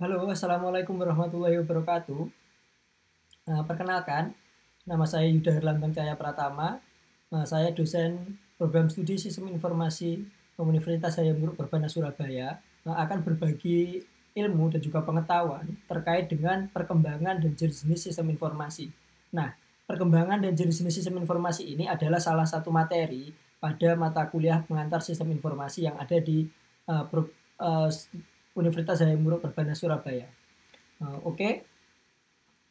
Halo, Assalamualaikum warahmatullahi wabarakatuh. Perkenalkan, nama saya Yuda Herlambang Cahaya Pratama. Saya dosen program studi Sistem Informasi Universitas Hayam Wuruk Perbana Surabaya. Akan berbagi ilmu dan juga pengetahuan terkait dengan perkembangan dan jenis-jenis sistem informasi. Nah, perkembangan dan jenis-jenis sistem informasi ini adalah salah satu materi pada mata kuliah pengantar sistem informasi yang ada di uh, pro- uh, Universitas Hayam Wuruk Perbana Surabaya. Oke,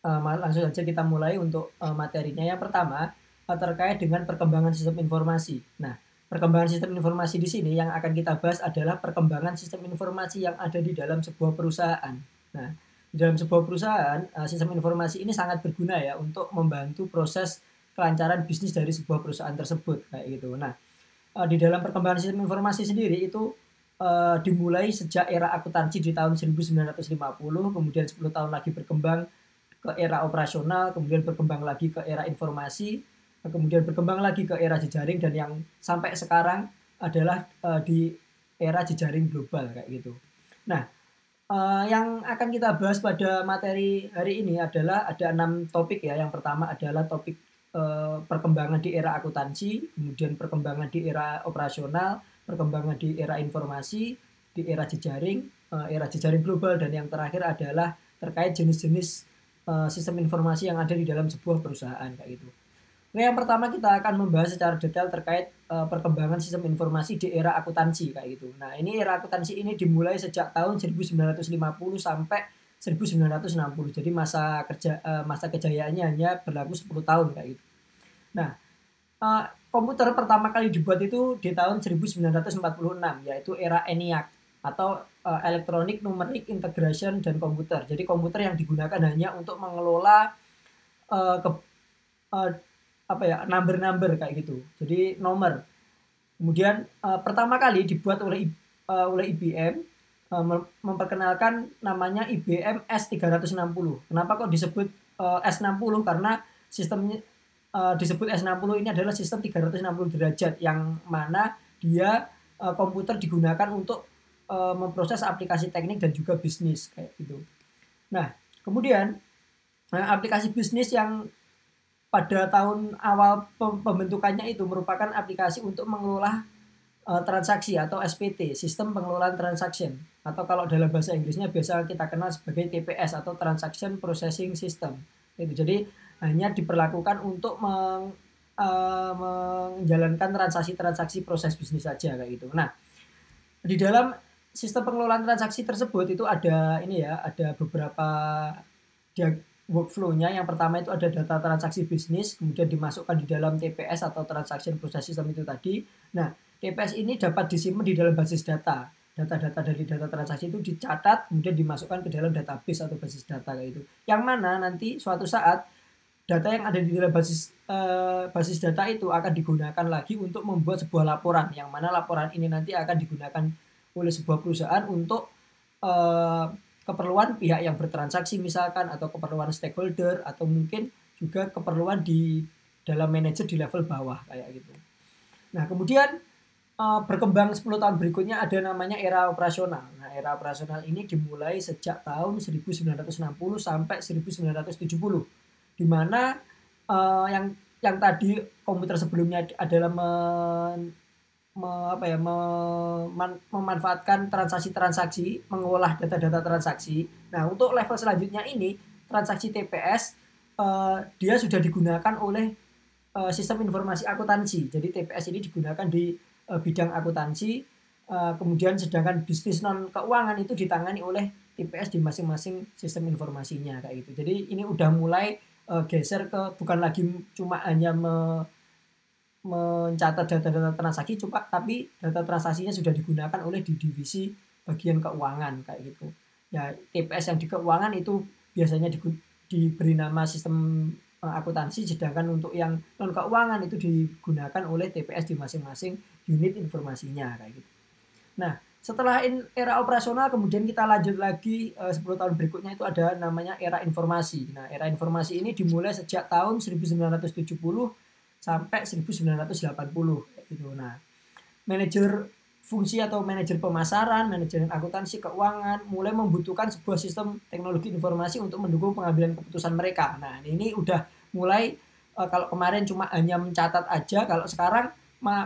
langsung saja kita mulai untuk materinya. Yang pertama, terkait dengan perkembangan sistem informasi. Nah, perkembangan sistem informasi di sini yang akan kita bahas adalah perkembangan sistem informasi yang ada di dalam sebuah perusahaan. Nah, di dalam sebuah perusahaan, sistem informasi ini sangat berguna ya untuk membantu proses kelancaran bisnis dari sebuah perusahaan tersebut kayak gitu. Nah, di dalam perkembangan sistem informasi sendiri itu dimulai sejak era akuntansi di tahun 1950, kemudian 10 tahun lagi berkembang ke era operasional, kemudian berkembang lagi ke era informasi, kemudian berkembang lagi ke era jejaring, dan yang sampai sekarang adalah di era jejaring global kayak gitu. Nah, yang akan kita bahas pada materi hari ini adalah ada 6 topik ya. Yang pertama adalah topik perkembangan di era akuntansi, kemudian perkembangan di era operasional, perkembangan di era informasi, di era jejaring global, dan yang terakhir adalah terkait jenis-jenis sistem informasi yang ada di dalam sebuah perusahaan kayak gitu. Oke, yang pertama kita akan membahas secara detail terkait perkembangan sistem informasi di era akuntansi kayak gitu. Nah, ini era akuntansi ini dimulai sejak tahun 1950 sampai 1960. Jadi masa kejayaannya hanya berlaku 10 tahun kayak gitu. Nah, komputer pertama kali dibuat itu di tahun 1946, yaitu era ENIAC atau Electronic Numeric Integration dan Komputer. Jadi komputer yang digunakan hanya untuk mengelola uh, ke, uh, apa ya, number-number kayak gitu. Jadi nomor. Kemudian pertama kali dibuat oleh IBM, memperkenalkan namanya IBM S360. Kenapa kok disebut S60? Karena sistemnya disebut S60 ini adalah sistem 360 derajat yang mana dia komputer digunakan untuk memproses aplikasi teknik dan juga bisnis kayak gitu. Nah, kemudian aplikasi bisnis yang pada tahun awal pembentukannya itu merupakan aplikasi untuk mengelola transaksi atau SPT, sistem pengelolaan transaction, atau kalau dalam bahasa Inggrisnya biasa kita kenal sebagai TPS atau Transaction Processing System. Itu jadi hanya diperlakukan untuk menjalankan transaksi-transaksi proses bisnis saja kayak gitu. Nah, di dalam sistem pengelolaan transaksi tersebut itu ada ini ya, ada beberapa dia workflow-nya. Yang pertama itu ada data transaksi bisnis, kemudian dimasukkan di dalam TPS atau Transaction Process System itu tadi. Nah, TPS ini dapat disimpan di dalam basis data. Data-data dari data transaksi itu dicatat, kemudian dimasukkan ke dalam database atau basis data kayak itu. Yang mana nanti suatu saat data yang ada di dalam basis data itu akan digunakan lagi untuk membuat sebuah laporan, yang mana laporan ini nanti akan digunakan oleh sebuah perusahaan untuk eh, keperluan pihak yang bertransaksi misalkan, atau keperluan stakeholder, atau mungkin juga keperluan di dalam manajer di level bawah kayak gitu. Nah, kemudian berkembang 10 tahun berikutnya ada namanya era operasional. Nah, era operasional ini dimulai sejak tahun 1960 sampai 1970, di mana yang tadi komputer sebelumnya adalah memanfaatkan transaksi-transaksi, mengolah data-data transaksi. Nah, untuk level selanjutnya ini, transaksi TPS, dia sudah digunakan oleh sistem informasi akuntansi. Jadi TPS ini digunakan di bidang akuntansi, kemudian sedangkan bisnis non keuangan itu ditangani oleh TPS di masing-masing sistem informasinya kayak gitu. Jadi ini udah mulai geser ke bukan lagi cuma hanya mencatat data-data transaksi, tapi data transaksinya sudah digunakan oleh di divisi bagian keuangan kayak gitu. Ya, TPS yang di keuangan itu biasanya diberi nama sistem akuntansi, sedangkan untuk yang non keuangan itu digunakan oleh TPS di masing-masing unit informasinya kayak gitu. Nah, setelah era operasional kemudian kita lanjut lagi 10 tahun berikutnya itu ada namanya era informasi. Nah, era informasi ini dimulai sejak tahun 1970 sampai 1980 gitu. Nah, manajer fungsi atau manajer pemasaran, manajemen akuntansi, keuangan mulai membutuhkan sebuah sistem teknologi informasi untuk mendukung pengambilan keputusan mereka. Nah, ini udah mulai kalau kemarin cuma hanya mencatat aja, kalau sekarang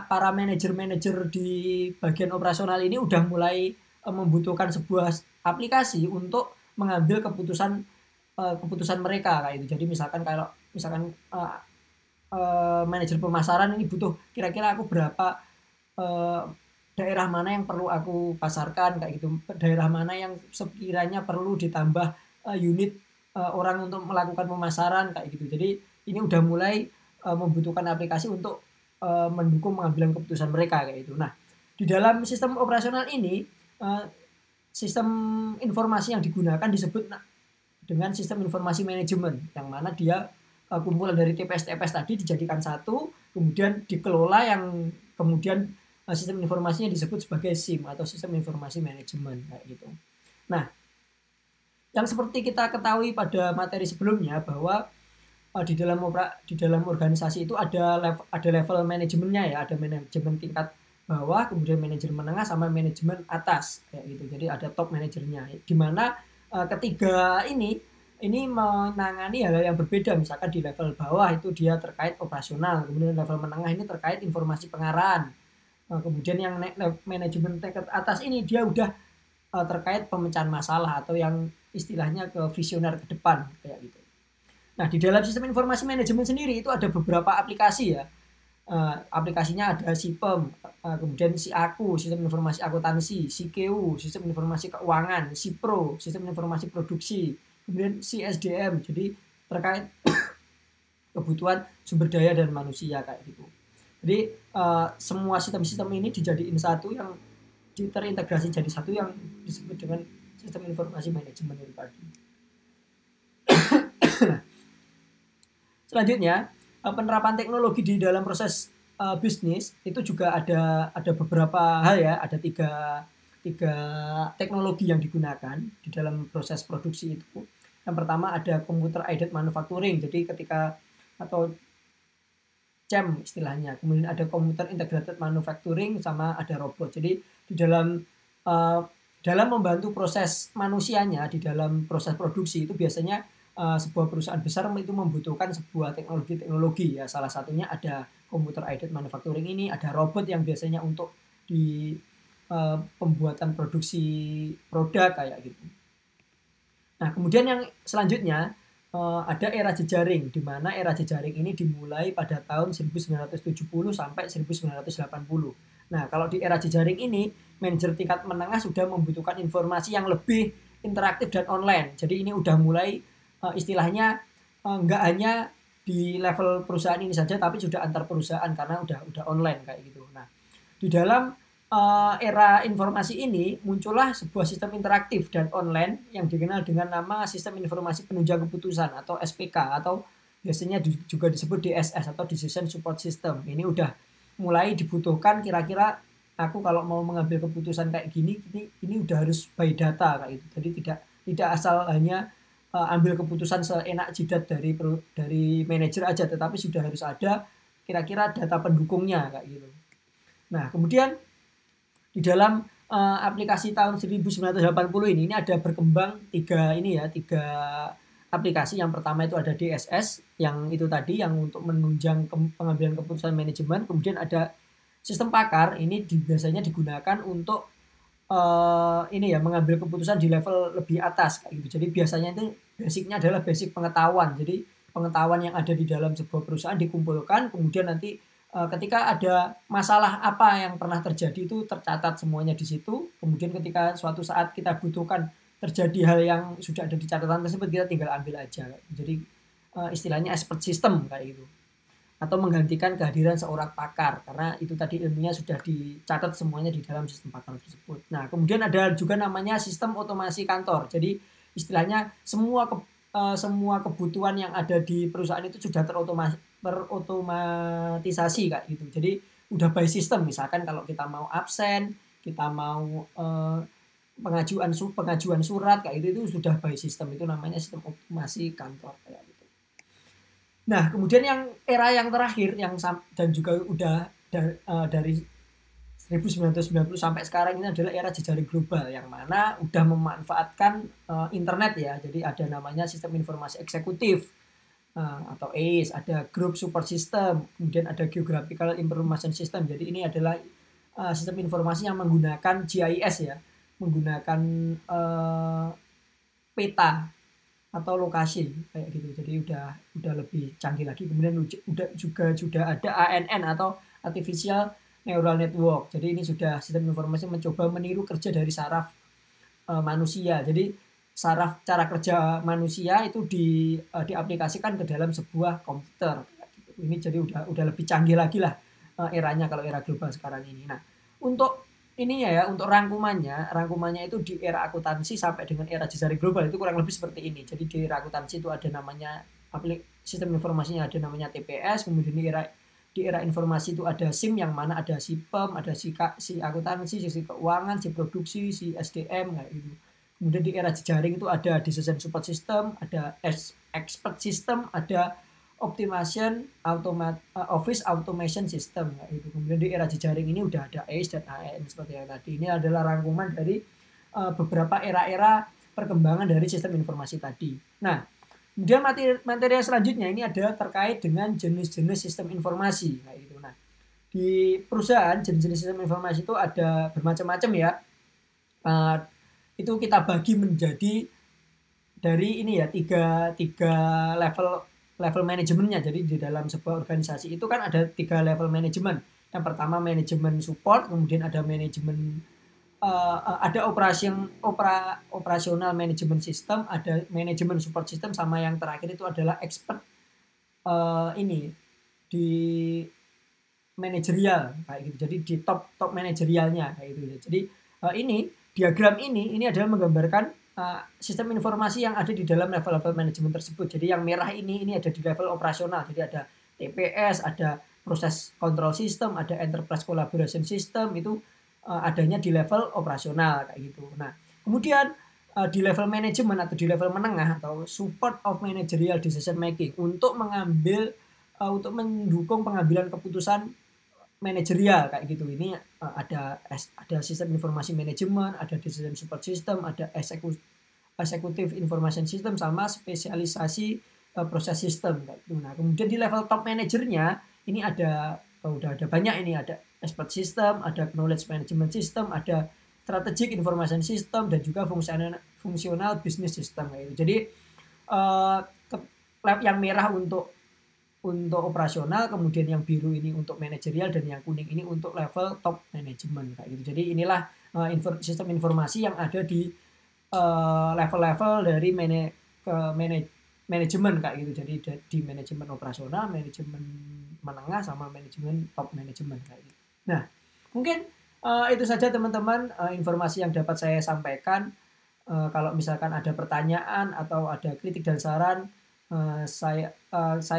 para manajer-manajer di bagian operasional ini udah mulai membutuhkan sebuah aplikasi untuk mengambil keputusan mereka kayak itu. Jadi misalkan manajer pemasaran ini butuh kira-kira aku berapa daerah mana yang perlu aku pasarkan kayak gitu, daerah mana yang sekiranya perlu ditambah unit orang untuk melakukan pemasaran kayak gitu. Jadi ini udah mulai membutuhkan aplikasi untuk mendukung pengambilan keputusan mereka kayak gitu. Nah, di dalam sistem operasional ini sistem informasi yang digunakan disebut dengan sistem informasi manajemen, yang mana dia kumpulan dari TPS-TPS tadi dijadikan satu, kemudian dikelola, yang kemudian sistem informasinya disebut sebagai SIM atau sistem informasi manajemen kayak gitu. Nah, yang seperti kita ketahui pada materi sebelumnya bahwa di dalam organisasi itu ada level manajemennya ya, ada manajemen tingkat bawah, kemudian manajemen menengah sama manajemen atas kayak gitu. Jadi ada top manajernya, di mana ketiga ini menangani hal yang berbeda. Misalkan di level bawah itu dia terkait operasional, kemudian level menengah ini terkait informasi pengarahan. Kemudian yang manajemen tingkat atas ini dia udah terkait pemecahan masalah atau yang istilahnya ke visioner ke depan kayak gitu. Nah, di dalam sistem informasi manajemen sendiri itu ada beberapa aplikasi ya. Aplikasinya ada SIPEM, kemudian SIAKU, sistem informasi akuntansi, SIKEU, sistem informasi keuangan, SIPRO, sistem informasi produksi, kemudian SISDM, jadi terkait kebutuhan sumber daya dan manusia kayak gitu. Jadi semua sistem-sistem ini dijadiin satu, yang terintegrasi jadi satu, yang disebut dengan sistem informasi manajemen itu tadi. Selanjutnya, penerapan teknologi di dalam proses bisnis itu juga ada beberapa hal ya, ada tiga teknologi yang digunakan di dalam proses produksi itu. Yang pertama ada computer aided manufacturing, jadi ketika atau CAM istilahnya. Kemudian ada computer integrated manufacturing sama ada robot. Jadi di dalam membantu proses manusianya di dalam proses produksi itu biasanya sebuah perusahaan besar itu membutuhkan sebuah teknologi ya. Salah satunya ada computer aided manufacturing ini, ada robot yang biasanya untuk di pembuatan produksi produk kayak gitu. Nah, kemudian yang selanjutnya ada era jejaring, di mana era jejaring ini dimulai pada tahun 1970 sampai 1980. Nah, kalau di era jejaring ini, manajer tingkat menengah sudah membutuhkan informasi yang lebih interaktif dan online. Jadi ini udah mulai istilahnya nggak hanya di level perusahaan ini saja, tapi sudah antar perusahaan karena udah online kayak gitu. Nah, di dalam era informasi ini muncullah sebuah sistem interaktif dan online yang dikenal dengan nama sistem informasi penunjang keputusan atau SPK, atau biasanya juga disebut DSS atau Decision Support System. Ini udah mulai dibutuhkan, kira-kira aku kalau mau mengambil keputusan kayak gini ini udah harus by data kayak gitu. Jadi tidak asal hanya ambil keputusan seenak jidat dari manajer aja, tetapi sudah harus ada kira-kira data pendukungnya kayak gitu. Nah, kemudian di dalam aplikasi tahun 1980 ini ada berkembang tiga aplikasi. Yang pertama itu ada DSS, yang itu tadi yang untuk menunjang pengambilan keputusan manajemen. Kemudian ada sistem pakar, ini biasanya digunakan untuk mengambil keputusan di level lebih atas kayak gitu. Jadi biasanya itu basicnya adalah basic pengetahuan. Jadi pengetahuan yang ada di dalam sebuah perusahaan dikumpulkan, kemudian nanti ketika ada masalah apa yang pernah terjadi itu tercatat semuanya di situ. Kemudian ketika suatu saat kita butuhkan terjadi hal yang sudah ada di catatan tersebut, kita tinggal ambil aja. Jadi istilahnya expert system kayak gitu. Atau menggantikan kehadiran seorang pakar, karena itu tadi ilmunya sudah dicatat semuanya di dalam sistem pakar tersebut. Nah, kemudian ada juga namanya sistem otomasi kantor. Jadi istilahnya semua kebutuhan yang ada di perusahaan itu sudah terotomatisasi kayak gitu. Jadi udah by system. Misalkan kalau kita mau absen, kita mau pengajuan surat kayak itu sudah by system. Itu namanya sistem otomasi kantor kayak gitu. Nah, kemudian yang era yang terakhir dan juga udah dari 1990 sampai sekarang ini adalah era jejaring global yang mana udah memanfaatkan internet ya. Jadi ada namanya sistem informasi eksekutif atau ACE, ada Group Support System, kemudian ada Geographical Information System. Jadi ini adalah sistem informasi yang menggunakan GIS ya, menggunakan peta atau lokasi kayak gitu. Jadi udah lebih canggih lagi. Kemudian sudah ada ANN atau Artificial Neural Network. Jadi ini sudah sistem informasi mencoba meniru kerja dari saraf manusia. Jadi saraf cara kerja manusia itu diaplikasikan ke dalam sebuah komputer. Ini jadi udah lebih canggih lagi lah eranya kalau era global sekarang ini. Nah, untuk ininya ya, untuk rangkumannya itu di era akuntansi sampai dengan era jejaring global itu kurang lebih seperti ini. Jadi di era akuntansi itu ada namanya sistem informasinya ada namanya TPS, kemudian di era informasi itu ada SIM yang mana ada si PEM, ada si akuntansi, si keuangan, si produksi, si SDM kayak gitu. Kemudian di era jejaring itu ada decision support system, ada expert system, ada optimization office automation system kayak gitu. Kemudian di era jejaring ini udah ada ACE dan AN seperti yang tadi. Ini adalah rangkuman dari beberapa era-era perkembangan dari sistem informasi tadi. Nah, kemudian materi yang selanjutnya ini ada terkait dengan jenis-jenis sistem informasi. Nah, itu. Nah, di perusahaan jenis-jenis sistem informasi itu ada bermacam-macam ya. Itu kita bagi menjadi dari ini ya tiga level manajemennya. Jadi di dalam sebuah organisasi itu kan ada 3 level manajemen. Yang pertama manajemen support, kemudian ada manajemen ada operasional manajemen sistem, ada manajemen support system, sama yang terakhir itu adalah expert ini di manajerial kayak gitu. Jadi di top manajerialnya kayak gitu. Jadi ini diagram ini adalah menggambarkan sistem informasi yang ada di dalam level-level manajemen tersebut. Jadi yang merah ini ada di level operasional. Jadi ada TPS, ada proses control system, ada enterprise collaboration system, itu adanya di level operasional kayak gitu. Nah, kemudian di level manajemen atau di level menengah atau support of managerial decision making untuk mendukung pengambilan keputusan manajerial kayak gitu. Ini ada sistem informasi manajemen, ada decision support system, ada executive information system, sama spesialisasi proses sistem kayak gitu. Nah, kemudian di level top manajernya ini udah ada banyak, ini ada expert system, ada knowledge management system, ada strategic information system, dan juga fungsional business system kayak gitu. Jadi yang merah untuk operasional, kemudian yang biru ini untuk manajerial, dan yang kuning ini untuk level top management kayak gitu. Jadi inilah sistem informasi yang ada di level-level dari manajemen kayak gitu. Jadi di manajemen operasional, manajemen menengah, sama manajemen top manajemen kayak gitu. Nah, mungkin itu saja teman-teman informasi yang dapat saya sampaikan. Kalau misalkan ada pertanyaan atau ada kritik dan saran, saya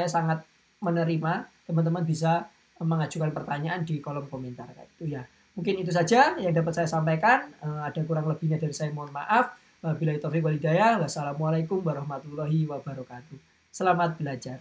sangat menerima. Teman-teman bisa mengajukan pertanyaan di kolom komentar kayak gitu ya. Mungkin itu saja yang dapat saya sampaikan. Ada kurang lebihnya dari saya mohon maaf. Wabillahi taufiq wal hidayah. Wassalamualaikum warahmatullahi wabarakatuh. Selamat belajar.